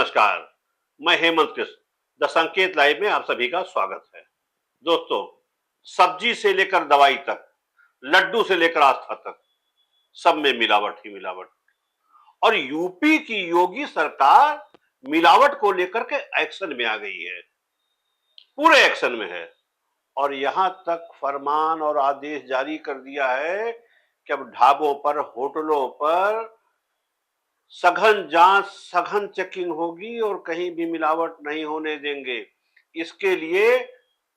नमस्कार। मैं हेमंत कृष्ण द संकेत लाइव में आप सभी का स्वागत है। दोस्तों, सब्जी से लेकर दवाई तक, लड्डू से लेकर आस्था तक, सब में मिलावट ही मिलावट। और यूपी की योगी सरकार मिलावट को लेकर के एक्शन में आ गई है, पूरे एक्शन में है। और यहां तक फरमान और आदेश जारी कर दिया है कि अब ढाबों पर, होटलों पर सघन जांच, सघन चेकिंग होगी और कहीं भी मिलावट नहीं होने देंगे। इसके लिए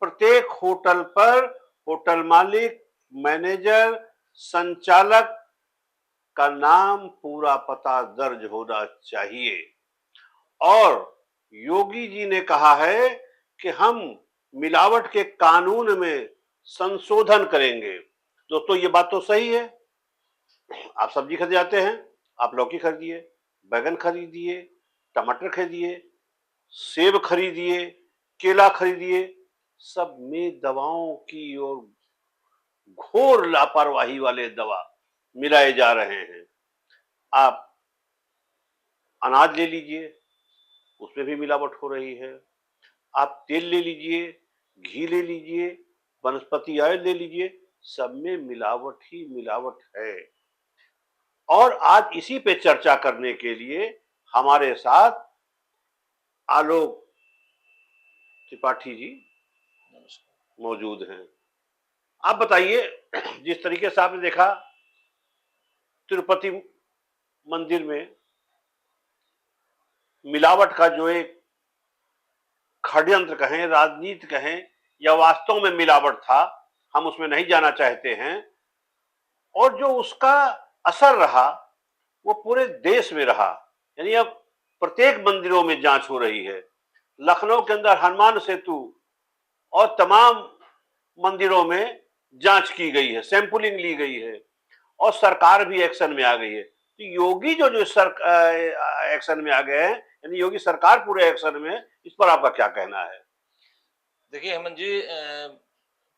प्रत्येक होटल पर होटल मालिक, मैनेजर, संचालक का नाम, पूरा पता दर्ज होना चाहिए। और योगी जी ने कहा है कि हम मिलावट के कानून में संशोधन करेंगे। दोस्तों, ये बात तो सही है। आप सब्जी खरीद जाते हैं, आप लौकी खरीदिए, बैगन खरीदिए, टमाटर खरीदिए, सेब खरीदिए, केला खरीदिए, सब में दवाओं की और घोर लापरवाही वाले दवा मिलाए जा रहे हैं। आप अनाज ले लीजिए, उसमें भी मिलावट हो रही है। आप तेल ले लीजिए, घी ले लीजिए, वनस्पति ऑयल ले लीजिए, सब में मिलावट ही मिलावट है। और आज इसी पे चर्चा करने के लिए हमारे साथ आलोक त्रिपाठी जी मौजूद हैं। आप बताइए, जिस तरीके से आपने देखा तिरुपति मंदिर में मिलावट का जो एक षड्यंत्र कहें, राजनीति कहें, या वास्तव में मिलावट था, हम उसमें नहीं जाना चाहते हैं। और जो उसका असर रहा वो पूरे देश में रहा। यानी अब प्रत्येक मंदिरों में जांच हो रही है। लखनऊ के अंदर हनुमान सेतु और तमाम मंदिरों में जांच की गई है, सैंपलिंग ली गई है और सरकार भी एक्शन में आ गई है। तो योगी जो जो एक्शन में आ गए हैं, यानी योगी सरकार पूरे एक्शन में, इस पर आपका क्या कहना है? देखिए हेमंत जी,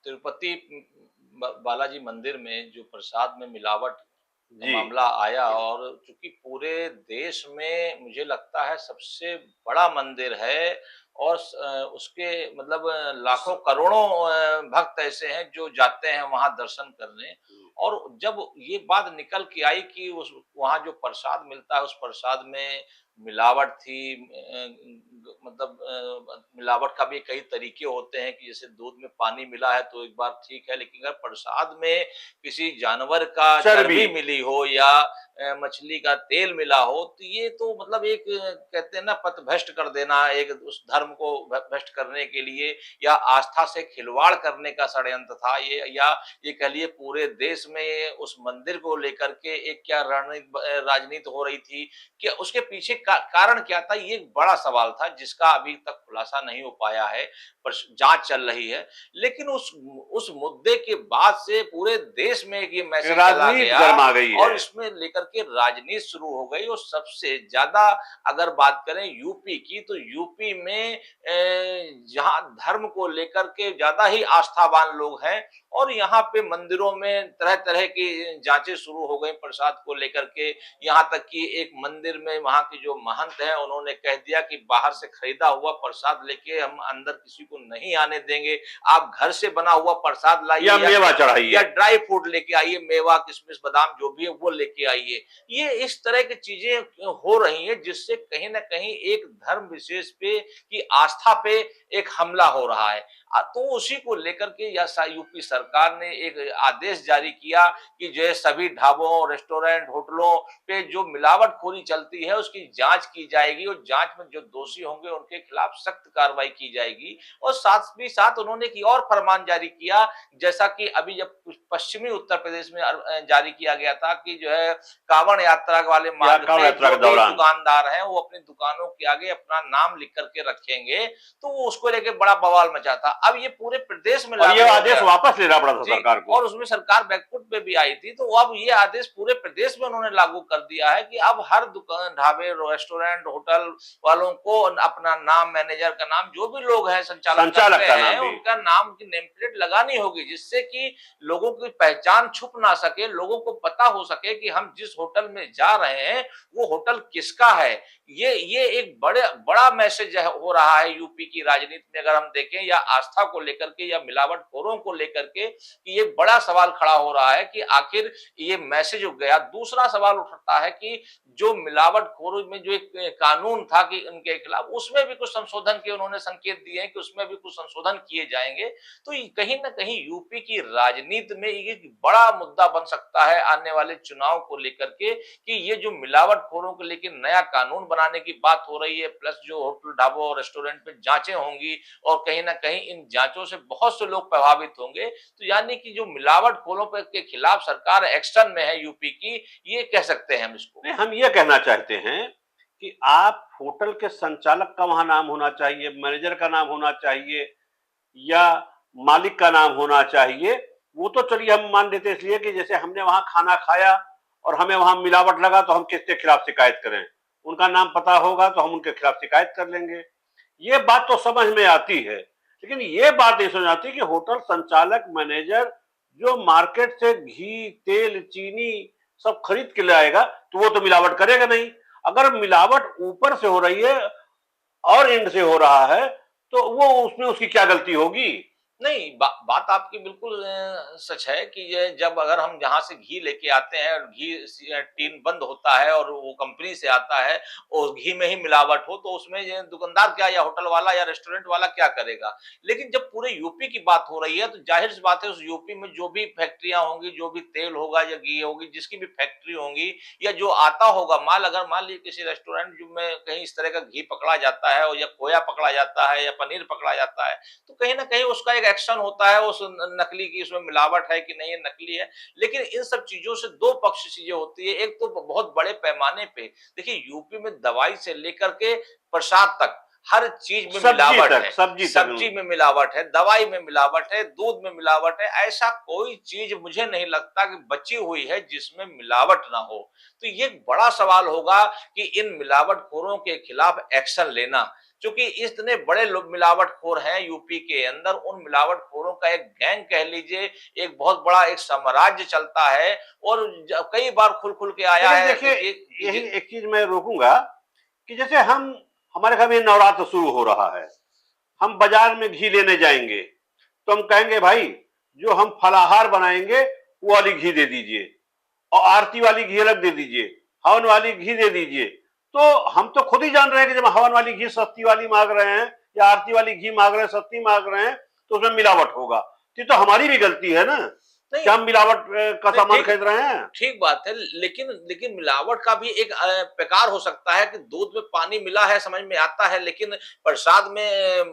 तिरुपति बालाजी मंदिर में जो प्रसाद में मिलावट का जी। मामला आया, और चूंकि पूरे देश में मुझे लगता है सबसे बड़ा मंदिर है, और उसके मतलब लाखों करोड़ों भक्त ऐसे हैं जो जाते हैं वहां दर्शन करने। और जब ये बात निकल के आई कि उस वहां जो प्रसाद मिलता है उस प्रसाद में मिलावट थी, मतलब मिलावट का भी कई तरीके होते हैं कि जैसे दूध में पानी मिला है तो एक बार ठीक है, लेकिन अगर प्रसाद में किसी जानवर का चर्बी। चर्बी मिली हो या मछली का तेल मिला हो, तो ये तो मतलब एक कहते हैं ना, पथभ्रष्ट कर देना, एक उस धर्म को भ्रष्ट करने के लिए या आस्था से खिलवाड़ करने का षड्यंत्र था ये। या ये कह लिए पूरे देश में उस मंदिर को लेकर के एक क्या राजनीति हो रही थी, कि उसके पीछे कारण क्या था, ये एक बड़ा सवाल था जिसका अभी तक खुलासा नहीं हो पाया है, पर जांच चल रही है। लेकिन उस मुद्दे के बाद से पूरे देश में एक ये मैसेज चला राजनीति गया, गर्मा गई है। और इसमें लेकर के राजनीति शुरू हो गई। और सबसे ज्यादा अगर बात करें यूपी की, तो यूपी में जहां धर्म को लेकर के ज्यादा ही आस्थावान लोग हैं, और यहाँ पे मंदिरों में तरह तरह की जांचें शुरू हो गई प्रसाद को लेकर के। यहाँ तक कि एक मंदिर में वहां के जो महंत हैं उन्होंने कह दिया कि बाहर से खरीदा हुआ प्रसाद लेके हम अंदर किसी को नहीं आने देंगे, आप घर से बना हुआ प्रसाद लाइए या मेवा चढ़ाइए, या ड्राई फ्रूट लेके आइए, मेवा किशमिश बादाम जो भी है वो लेके आइए। ये इस तरह की चीजें हो रही हैं जिससे कहीं ना कहीं एक धर्म विशेष पे की आस्था पे एक हमला हो रहा है। तो उसी को लेकर के यूपी सरकार ने एक आदेश जारी किया कि जो है सभी ढाबों, रेस्टोरेंट, होटलों पे जो मिलावटखोरी चलती है उसकी जांच की जाएगी, और जांच में जो दोषी होंगे उनके खिलाफ सख्त कार्रवाई की जाएगी। और साथ ही साथ उन्होंने एक और फरमान जारी किया, जैसा कि अभी जब पश्चिमी उत्तर प्रदेश में जारी किया गया था कि जो है कांवड़ यात्रा वाले मार्ग कांवड़ पे यात्रा जो के भी दौरान दुकानदार हैं वो अपनी दुकानों के आगे अपना नाम लिख करके रखेंगे, तो वो उसको लेके बड़ा बवाल मचा था। अब ये पूरे प्रदेश में और लागू ये हो आदेश गया। वापस लेना पड़ा था जी, सरकार को। और उसमें सरकार बैकफुट पे भी आई थी, तो अब ये आदेश पूरे प्रदेश में उन्होंने लागू कर दिया है कि अब हर दुकान, ढाबे, रेस्टोरेंट, होटल वालों को अपना नाम, मैनेजर का नाम, जो भी लोग हैं संचालक करते का हैं नाम भी। उनका नाम की नेम प्लेट लगानी होगी, जिससे कि लोगों की पहचान छुप ना सके, लोगों को पता हो सके कि हम जिस होटल में जा रहे हैं वो होटल किसका है। ये एक बड़ा मैसेज हो रहा है यूपी की राजनीति में, अगर हम देखें, या आस्था को लेकर के या मिलावटखोरों को लेकर के, कि ये बड़ा सवाल खड़ा हो रहा है कि आखिर ये मैसेज उग गया। दूसरा सवाल उठता है कि जो मिलावटखोरों में जो एक कानून था कि उनके खिलाफ, उसमें भी कुछ संशोधन के उन्होंने संकेत दिए हैं कि उसमें भी कुछ संशोधन किए जाएंगे। तो ये कहीं ना कहीं यूपी की राजनीति में एक बड़ा मुद्दा बन सकता है आने वाले चुनाव को लेकर के, कि ये जो मिलावटखोरों को लेकर नया कानून बनाने की बात हो रही है, प्लस जो होटल, ढाबों और रेस्टोरेंट में जांचें होंगी, और कहीं ना कहीं इन जांचों से बहुत से लोग प्रभावित होंगे। तो यानी कि जो मिलावटखोरों पर के खिलाफ सरकार एक्शन में है यूपी की, ये कह सकते हैं हम इसको। नहीं, हम ये कहना चाहते हैं कि आप होटल के संचालक का वहां नाम होना चाहिए, मैनेजर का नाम होना चाहिए, या मालिक का नाम होना चाहिए। वो तो चलिए हम मान लेते हैं, इसलिए कि जैसे हमने वहां खाना खाया और हमें वहां मिलावट लगा तो हम किसके खिलाफ शिकायत करें, उनका नाम पता होगा तो हम उनके खिलाफ शिकायत कर लेंगे। ये बात तो समझ में आती है, लेकिन ये बात नहीं समझ आती कि होटल संचालक, मैनेजर जो मार्केट से घी, तेल, चीनी सब खरीद के लाएगा तो वो तो मिलावट करेगा नहीं। अगर मिलावट ऊपर से हो रही है और एंड से हो रहा है तो वो उसमें उसकी क्या गलती होगी? नहीं, बात आपकी बिल्कुल सच है कि ये जब अगर हम जहाँ से घी लेके आते हैं और टीन बंद होता है और वो कंपनी से आता है और घी में ही मिलावट हो, तो उसमें ये दुकानदार क्या, या होटल वाला या रेस्टोरेंट वाला क्या करेगा। लेकिन जब पूरे यूपी की बात हो रही है तो जाहिर सी बात है, उस यूपी में जो भी फैक्ट्रियां होंगी, जो भी तेल होगा या घी होगी, जिसकी भी फैक्ट्री होंगी, या जो आता होगा माल, अगर मान लीजिए किसी रेस्टोरेंट जो में कहीं इस तरह का घी पकड़ा जाता है, और या खोया पकड़ा जाता है, या पनीर पकड़ा जाता है, तो कहीं न कहीं उसका एक एक्शन होता है उस नकली की, उसमें मिलावट है कि नहीं, ये नकली है। लेकिन इन सब चीज़ों से 2 पक्ष चीज़ें होती है। एक तो बहुत बड़े पैमाने पे देखिए, यूपी में दवाई से लेकर के प्रसाद तक हर चीज़ में सब्जी मिलावट तक, है। सब्जी तक। सब्जी में मिलावट है, दवाई में मिलावट है, दूध में मिलावट है। ऐसा कोई चीज़ मुझे नहीं लगता कि बची हुई है जिसमें मिलावट ना हो। तो ये एक बड़ा सवाल होगा कि इन मिलावटखोरों के खिलाफ एक्शन लेना। क्योंकि इतने बड़े लोग मिलावटखोर हैं यूपी के अंदर, उन मिलावटखोरों का एक गैंग कह लीजिए, एक बहुत बड़ा एक साम्राज्य चलता है, और कई बार खुल के आया लेकिन है। देखिए, यही देखिए, एक चीज मैं रोकूंगा कि जैसे हम, हमारे घर में नवरात्र शुरू हो रहा है, हम बाजार में घी लेने जाएंगे तो हम कहेंगे भाई जो हम फलाहार बनाएंगे वो वाली घी दे दीजिए, और आरती वाली घी अलग दे दीजिए, हवन वाली घी दे दीजिए। तो हम तो खुद ही जान रहे हैं कि जब हवन वाली घी सस्ती वाली मांग रहे हैं या आरती वाली घी मांग रहे हैं, सस्ती मांग रहे हैं, तो उसमें मिलावट होगा। तो हमारी भी गलती है ना, नहीं, क्या हम मिलावट का नहीं, सामान ठीक खरीद रहे हैं। ठीक बात है, लेकिन लेकिन मिलावट का भी एक प्रकार हो सकता है कि दूध में पानी मिला है, समझ में आता है, लेकिन प्रसाद में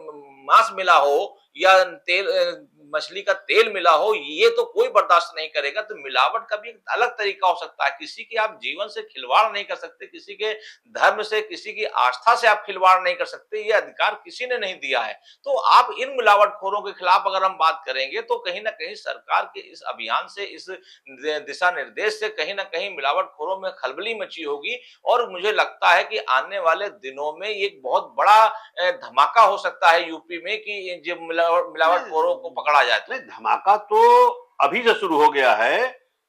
मांस मिला हो, या तेल, मछली का तेल मिला हो, ये तो कोई बर्दाश्त नहीं करेगा। तो मिलावट का भी एक अलग तरीका हो सकता है। किसी के आप जीवन से खिलवाड़ नहीं कर सकते, किसी के धर्म से, किसी की आस्था से आप खिलवाड़ नहीं कर सकते, ये अधिकार किसी ने नहीं दिया है। तो आप इन मिलावटखोरों के खिलाफ अगर हम बात करेंगे, तो कहीं न कहीं सरकार के इस अभियान से, इस दिशा निर्देश से कहीं न कहीं मिलावटखोरों में खलबली मची होगी, और मुझे लगता है कि आने वाले दिनों में एक बहुत बड़ा धमाका हो सकता है यूपी में, कि जब मिलावटखोरों को पकड़ा जाए नहीं, तो। धमाका तो अभी से शुरू हो गया है।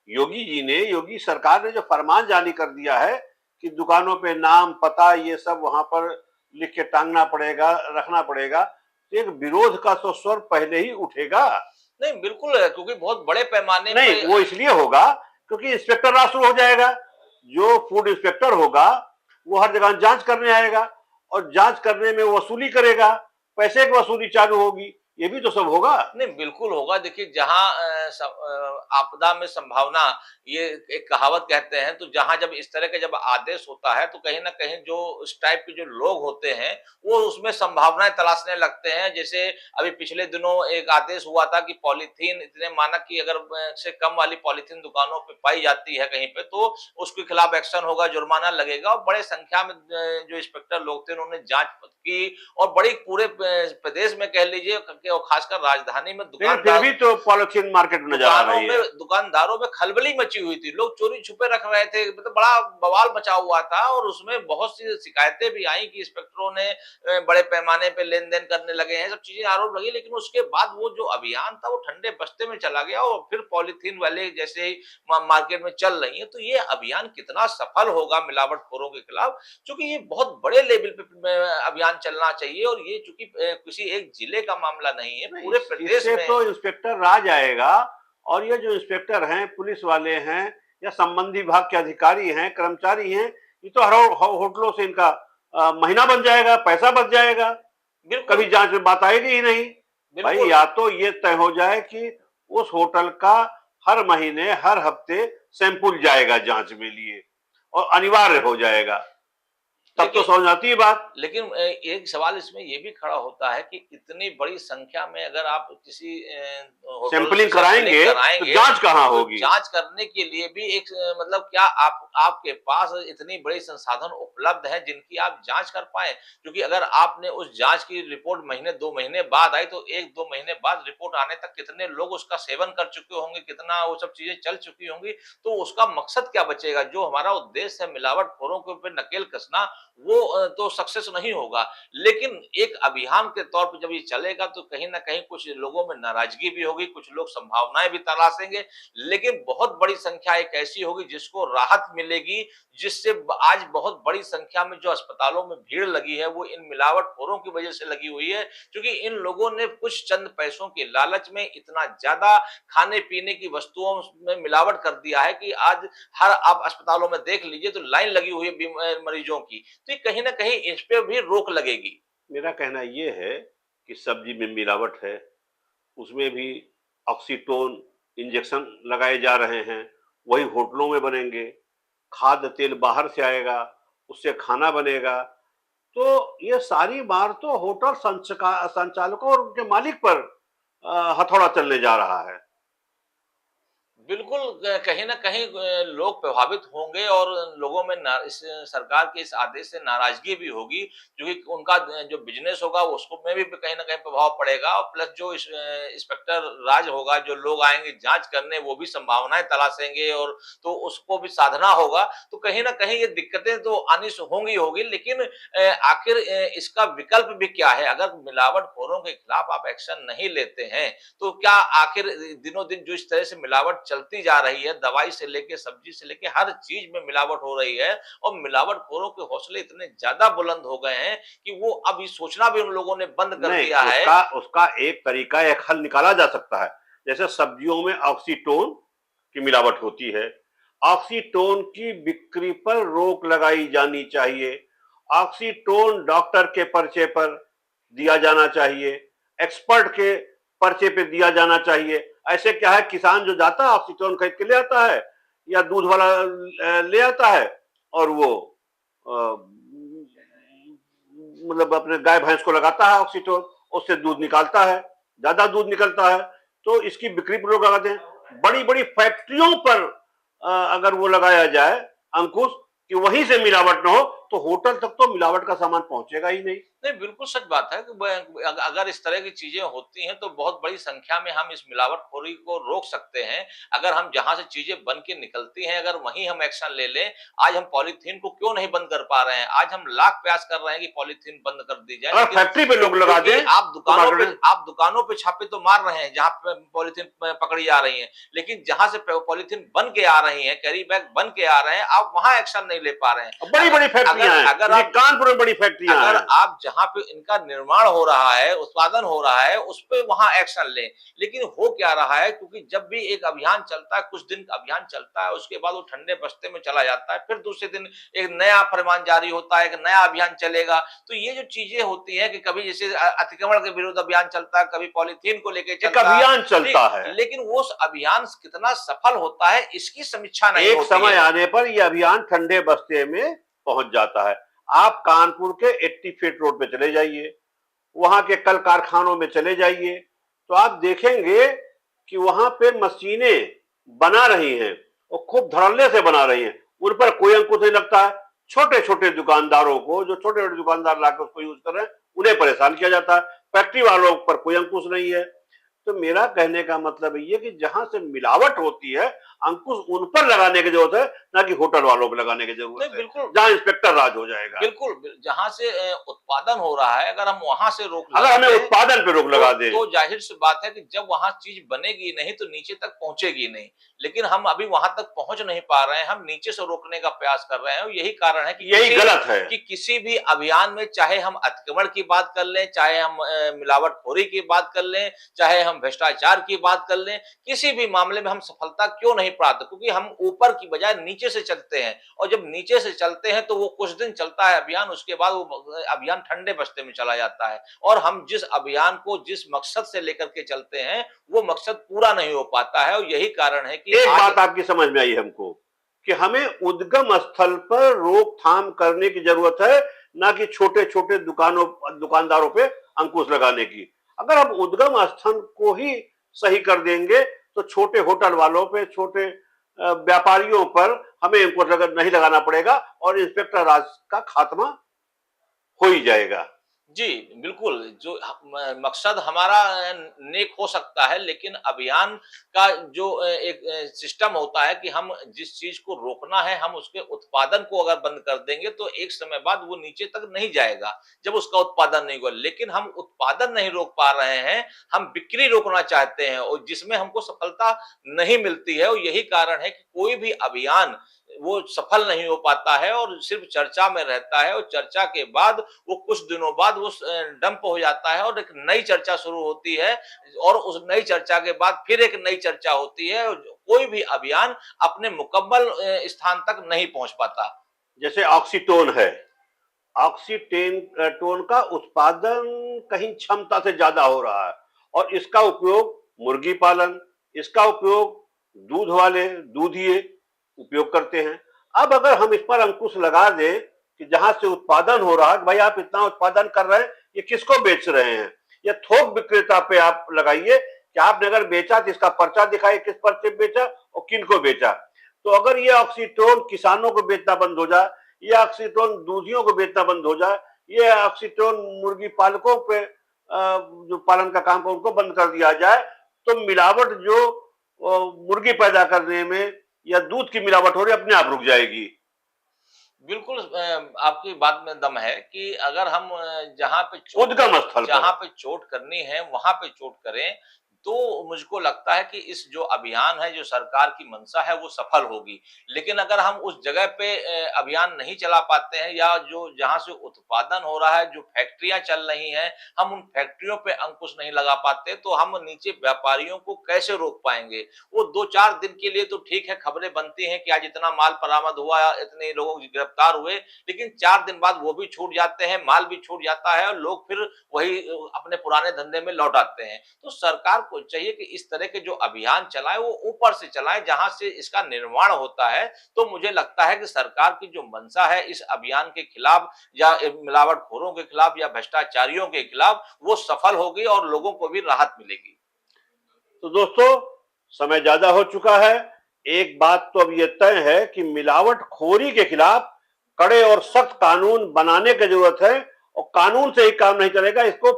योगी जी ने, योगी सरकार ने जो फरमान जारी कर दिया है कि दुकानों पे नाम, पता, ये सब वहां पर लिख के टांगना पड़ेगा, रखना पड़ेगा, तो एक विरोध का तो स्वर पहले ही उठेगा। नहीं, बिल्कुल है, क्योंकि बहुत बड़े पैमाने पे नहीं, वो इसलिए होगा क्योंकि इंस्पेक्टर राज शुरू हो जाएगा। जो फूड इंस्पेक्टर होगा वो हर जगह जांच करने आएगा, और जांच करने में वो वसूली करेगा, पैसे की वसूली चालू होगी। ये भी तो सब होगा। नहीं, बिल्कुल होगा। देखिए, जहाँ आपदा में संभावना, ये एक कहावत कहते हैं, तो जहाँ जब इस तरह का जब आदेश होता है, तो कहीं न कहीं जो इस टाइप के जो लोग होते हैं, वो उसमें संभावनाएँ तलाशने लगते हैं। जैसे अभी पिछले दिनों एक आदेश हुआ था कि पॉलीथीन इतने मानक की अगर से कम वाली पॉलीथीन दुकानों पे पाई जाती है कहीं पे, तो उसके खिलाफ एक्शन होगा, जुर्माना लगेगा, और बड़े संख्या में जो इंस्पेक्टर लोग थे, उन्होंने जाँच की, और बड़ी पूरे प्रदेश में कह लीजिए और खासकर राजधानी में लेकिन फिर भी तो पॉलिथीन मार्केट में नजर आ रही है। दुकानदारों में खलबली मची हुई थी। लोग चोरी छुपे रख रहे थे, मतलब बड़ा बवाल मचा हुआ था, और उसमें बहुत सी शिकायतें भी आई कि इंस्पेक्टरों ने बड़े पैमाने पे लेन-देन करने लगे हैं, सब चीजें आरोप लगी। लेकिन उसके बाद वो जो अभियान था वो ठंडे बस्ते में चला गया, और फिर पॉलीथीन वाले जैसे ही मार्केट में चल रही है। तो ये अभियान कितना सफल होगा मिलावटखोरों के खिलाफ, क्योंकि ये बहुत बड़े लेवल पे अभियान चलना चाहिए, और ये चूंकि किसी एक जिले का मामला नहीं है, पूरे प्रदेश इससे में। तो इंस्पेक्टर राज आएगा, और ये जो इंस्पेक्टर हैं, पुलिस वाले हैं, या संबंधी विभाग के अधिकारी हैं, कर्मचारी हैं, ये तो हर होटलों से इनका महीना बन जाएगा, पैसा बच जाएगा, बिल्कुल कभी जांच में बात आएगी ही नहीं। भाई बिल्कुल या तो ये तय हो जाए कि उस होटल का हर महीने हर हफ्ते सैंपल जाएगा जांच में लिए, और अनिवार्य हो जाएगा, तब तो लेकिन समझ आती है बात। लेकिन एक सवाल इसमें ये भी खड़ा होता है कि इतनी बड़ी संख्या में अगर आप किसी होटल से सैंपलिंग सैंपलिंग कराएंगे तो कराएंगे, जांच कहाँ तो होगी? जांच करने के लिए भी एक मतलब क्या आपके पास इतनी बड़ी संसाधन उपलब्ध है जिनकी आप जांच कर पाए? क्योंकि अगर आपने उस जांच की रिपोर्ट महीने 2 महीने बाद आई, तो 1-2 महीने बाद रिपोर्ट आने तक कितने लोग उसका सेवन कर चुके होंगे, कितना वो सब चीजें चल चुकी होंगी, तो उसका मकसद क्या बचेगा? जो हमारा उद्देश्य है मिलावटखोरों के ऊपर नकेल कसना, वो तो सक्सेस नहीं होगा। लेकिन एक अभियान के तौर पे जब ये चलेगा, तो कहीं न कहीं कुछ लोगों में नाराज़गी भी होगी, कुछ लोग संभावनाएँ भी तलाशेंगे, लेकिन बहुत बड़ी संख्या एक ऐसी होगी जिसको राहत मिलेगी, जिससे आज बहुत बड़ी संख्या में जो अस्पतालों में भीड़ लगी है, वो इन मिलावटखोरों की वजह से लगी हुई है। क्योंकि इन लोगों ने कुछ चंद पैसों के लालच में इतना ज़्यादा खाने-पीने की वस्तुओं में मिलावट कर दिया है कि आज हर आप अस्पतालों में देख लीजिए तो लाइन लगी हुई है मरीजों की। तो ये कहीं न कहीं इस पे भी रोक लगेगी। मेरा कहना ये है कि सब्जी में मिलावट है, उसमें भी ऑक्सीटोन इंजेक्शन लगाए जा रहे हैं, वही होटलों में बनेंगे, खाद्य तेल बाहर से आएगा, उससे खाना बनेगा। तो ये सारी मार तो होटल संचालकों और उनके मालिक पर हथौड़ा चलने जा रहा है। बिल्कुल कहीं न कहीं लोग प्रभावित होंगे, और लोगों में ना इस सरकार के इस आदेश से नाराज़गी भी होगी, क्योंकि उनका जो बिज़नेस होगा उसको में भी कहीं न कहीं प्रभाव पड़ेगा, और प्लस जो इंस्पेक्टर राज होगा, जो लोग आएँगे जाँच करने, वो भी संभावनाएँ तलाशेंगे, और तो उसको भी साधना होगा। तो कहीं न कहीं ये दिक्कतें तो आनी होंगी ही होगी, लेकिन आखिर इसका विकल्प भी क्या है? अगर मिलावटखोरों के खिलाफ आप एक्शन नहीं लेते हैं, तो क्या आखिर दिनों-दिन जो इस तरह से मिलावट चलती जा रही है, दवाई से लेके सब्जी से लेके हर चीज़ में मिलावट हो रही है, और मिलावटखोरों के हौसले इतने ज़्यादा बुलंद हो गए हैं कि वो अब ये सोचना भी उन लोगों ने बंद कर नहीं, दिया है। उसका उसका एक तरीका, एक हल निकाला जा सकता है। जैसे सब्जियों में ऑक्सीटोन की मिलावट होती है, ऑक्सीटोन की बिक्री पर रोक लगाई जानी चाहिए। ऑक्सीटोन डॉक्टर के पर्चे पर दिया जाना चाहिए, एक्सपर्ट के पर्चे पे दिया जाना चाहिए। ऐसे क्या है, किसान जो जाता है ऑक्सीटोन खरीद के ले आता है, या दूध वाला ले आता है, और वो मतलब अपने गाय भैंस को लगाता है ऑक्सीटोन, उससे दूध निकालता है, ज्यादा दूध निकलता है, तो इसकी बिक्री पर लोग लगाते हैं। बड़ी बड़ी फैक्ट्रियों पर अगर वो लगाया जाए अंकुश, कि वहीं से मिलावट न हो, तो होटल तक तो मिलावट का सामान पहुंचेगा ही नहीं। नहीं, बिल्कुल सच बात है कि अगर इस तरह की चीज़ें होती हैं, तो बहुत बड़ी संख्या में हम इस मिलावटखोरी को रोक सकते हैं। अगर हम जहाँ से चीज़ें बन के निकलती हैं, अगर वहीं हम एक्शन ले लें। आज हम पॉलीथीन को क्यों नहीं बंद कर पा रहे हैं? आज हम लाख प्रयास कर रहे हैं कि पॉलीथीन बंद कर दी जाए, अगर लेकिन फैक्ट्री पे लोग लगा क्योंकि दें तो मार्केट में। आप दुकानों पे छापे तो मार रहे हैं, जहाँ पे पॉलीथीन पकड़ी जा रही है। लेकिन जहाँ से पॉलीथीन बन के आ रही है, कैरी बैग बन के आ रहे हैं, आप वहाँ एक्शन नहीं ले पा रहे हैं। बड़ी बड़ी फैक्ट्रियां हैं, अगर आप कानपुर में बड़ी फैक्ट्रियां अगर हैं। आप जहाँ पे इनका निर्माण हो रहा है, उत्पादन हो रहा है, उस पे वहाँ एक्शन लें। लेकिन हो क्या रहा है, क्योंकि जब भी एक अभियान चलता है, कुछ दिन का अभियान चलता है, उसके बाद वो ठंडे बस्ते में चला जाता है, फिर दूसरे दिन एक नया फरमान जारी होता है, एक नया अभियान चलेगा। तो ये जो चीज़ें होती हैं कि कभी जैसे अतिक्रमण के विरुद्ध अभियान चलता है, कभी पॉलीथीन को लेके एक चलता है। अभियान चलता है, लेकिन वो अभियान कितना सफल होता है, इसकी समीक्षा नहीं एक होती समय है। आने पर यह अभियान ठंडे बस्ते में पहुंच जाता है। आप कानपुर के 80 फीट रोड पे चले जाइए, वहां के कल कारखानों में चले जाइए, तो आप देखेंगे कि वहां पे मशीनें बना रही हैं, और खूब धड़ल्ले से बना रही हैं। उन पर कोई अंकुश नहीं लगता है, छोटे छोटे दुकानदारों को, जो छोटे छोटे दुकानदार लाकर उसको यूज कर रहे हैं, उन्हें परेशान किया जाता है। फैक्ट्री वालों पर कोई अंकुश नहीं है। तो मेरा कहने का मतलब ये कि जहां से मिलावट होती है, अंकुश उन पर लगाने की जरूरत है, ना कि होटल वालों पर लगाने की नहीं, जरूरत है, बिल्कुल जहां इंस्पेक्टर राज हो जाएगा। बिल्कुल जहां से उत्पादन हो रहा है, अगर हम वहां से रोक अगर लगा हमें दें, उत्पादन पे रोक लगा दें, तो जाहिर सी बात है कि जब वहां चीज बनेगी नहीं तो नीचे तक पहुंचेगी नहीं। लेकिन हम अभी वहां तक पहुंच नहीं पा रहे हैं, हम नीचे से रोकने का प्रयास कर रहे हैं और यही कारण है कि यही गलत है। किसी भी अभियान में, चाहे हम अतिक्रमण की बात कर लें, चाहे हम मिलावटखोरी की बात कर लें, चाहे हम भ्रष्टाचार की बात कर लें, किसी भी मामले में हम सफलता क्यों नहीं प्राप्त, क्योंकि हम ऊपर की बजाय नीचे से चलते हैं और जब नीचे से चलते हैं तो वो कुछ दिन चलता है अभियान, उसके बाद वो अभियान ठंडे बस्ते में चला जाता है और हम जिस अभियान को जिस मकसद से लेकर के चलते हैं वो मकसद पूरा नहीं हो पाता है और यही कारण है कि एक बात आपकी समझ में आई हमको कि हमें उद्गम स्थल पर रोकथाम करने की जरूरत है, ना कि छोटे छोटे दुकानदारों पे अंकुश लगाने की। अगर हम उद्गम स्थल को ही सही कर देंगे तो छोटे होटल वालों पे, छोटे व्यापारियों पर हमें अंकुश नहीं लगाना पड़ेगा और इंस्पेक्टर राज का खात्मा हो ही जाएगा। जी, बिल्कुल, जो मकसद हमारा नेक हो सकता है, लेकिन अभियान का जो एक सिस्टम होता है कि हम जिस चीज़ को रोकना है, हम उसके उत्पादन को अगर बंद कर देंगे, तो एक समय बाद वो नीचे तक नहीं जाएगा, जब उसका उत्पादन नहीं हुआ। लेकिन हम उत्पादन नहीं रोक पा रहे हैं, हम बिक्री रोकना चाहते हैं और जिसमें हमको सफलता नहीं मिलती है और यही कारण है कि कोई भी अभियान वो सफल नहीं हो पाता है और सिर्फ चर्चा में रहता है और चर्चा के बाद वो कुछ दिनों बाद वो डंप हो जाता है और एक नई चर्चा शुरू होती है और उस नई चर्चा के बाद फिर एक नई चर्चा होती है और कोई भी अभियान अपने मुकम्मल स्थान तक नहीं पहुंच पाता। जैसे ऑक्सीटोन है, ऑक्सीटेन टोन का उत्पादन कहीं क्षमता से ज्यादा हो रहा है और इसका उपयोग मुर्गी पालन, इसका उपयोग दूध वाले दूधिए उपयोग करते हैं। अब अगर हम इस पर अंकुश लगा दें कि जहां से उत्पादन हो रहा है, भाई आप इतना उत्पादन कर रहे हैं, ये किसको बेच रहे हैं, ये थोक विक्रेता पे आप लगाइए कि आपने अगर बेचा तो इसका पर्चा दिखाए, किस पर्चे पे बेचा और किन को बेचा। तो अगर ये ऑक्सीटोन किसानों को बेचना बंद हो जाए, ये ऑक्सीटोन दूधियों को बेचना बंद हो जाए, ये ऑक्सीटोन मुर्गी पालकों पे जो पालन का काम है उनको बंद कर दिया जाए, तो मिलावट जो मुर्गी पैदा करने में या दूध की मिलावट हो रही है, अपने आप रुक जाएगी। बिल्कुल आपकी बात में दम है कि अगर हम उद्गम स्थल जहाँ पर पे चोट करनी है वहां पे चोट करें तो मुझको लगता है कि इस जो अभियान है, जो सरकार की मंशा है वो सफल होगी। लेकिन अगर हम उस जगह पे अभियान नहीं चला पाते हैं या जो जहां से उत्पादन हो रहा है, जो फैक्ट्रियां चल रही हैं, हम उन फैक्ट्रियों पे अंकुश नहीं लगा पाते तो हम नीचे व्यापारियों को कैसे रोक पाएंगे। वो 2-4 दिन के लिए तो ठीक है, खबरें बनती हैं कि आज इतना माल बरामद हुआ, इतने लोग गिरफ्तार हुए, लेकिन 4 दिन बाद वो भी छूट जाते हैं, माल भी छूट जाता है और लोग फिर वही अपने पुराने धंधे में लौट आते हैं। तो सरकार को चाहिए कि इस तरह के जो अभियान चलाएं वो ऊपर से चलाएं जहां से इसका निर्माण होता है। तो मुझे लगता है कि सरकार की जो मंशा है इस अभियान के खिलाफ या मिलावटखोरों के खिलाफ या भ्रष्टाचारियों के खिलाफ वो सफल होगी और लोगों को भी राहत मिलेगी। तो दोस्तों, समय ज्यादा हो चुका है। एक बात तो अब यह तय है कि मिलावटखोरी के खिलाफ कड़े और सख्त कानून बनाने की जरूरत है और कानून से ही काम नहीं चलेगा, इसको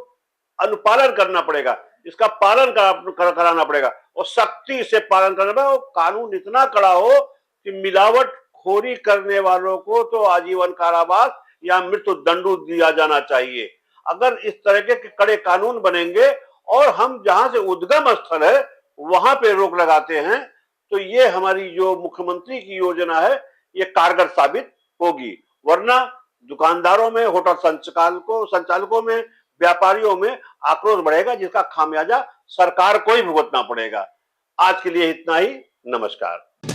अनुपालन करना पड़ेगा, इसका पालन कराना पड़ेगा और सख्ती से पालन करना पड़ेगा। और कानून इतना कड़ा हो कि मिलावटखोरी करने वालों को तो आजीवन कारावास या मृत्यु दंड दिया जाना चाहिए। अगर इस तरह के कड़े कानून बनेंगे और हम जहां से उद्गम स्थल है वहां पे रोक लगाते हैं, तो ये हमारी जो मुख्यमंत्री की योजना है ये कारगर साबित होगी। वरना दुकानदारों में, होटल संचालकों में, व्यापारियों में आक्रोश बढ़ेगा, जिसका खामियाजा सरकार को ही भुगतना पड़ेगा। आज के लिए इतना ही। नमस्कार।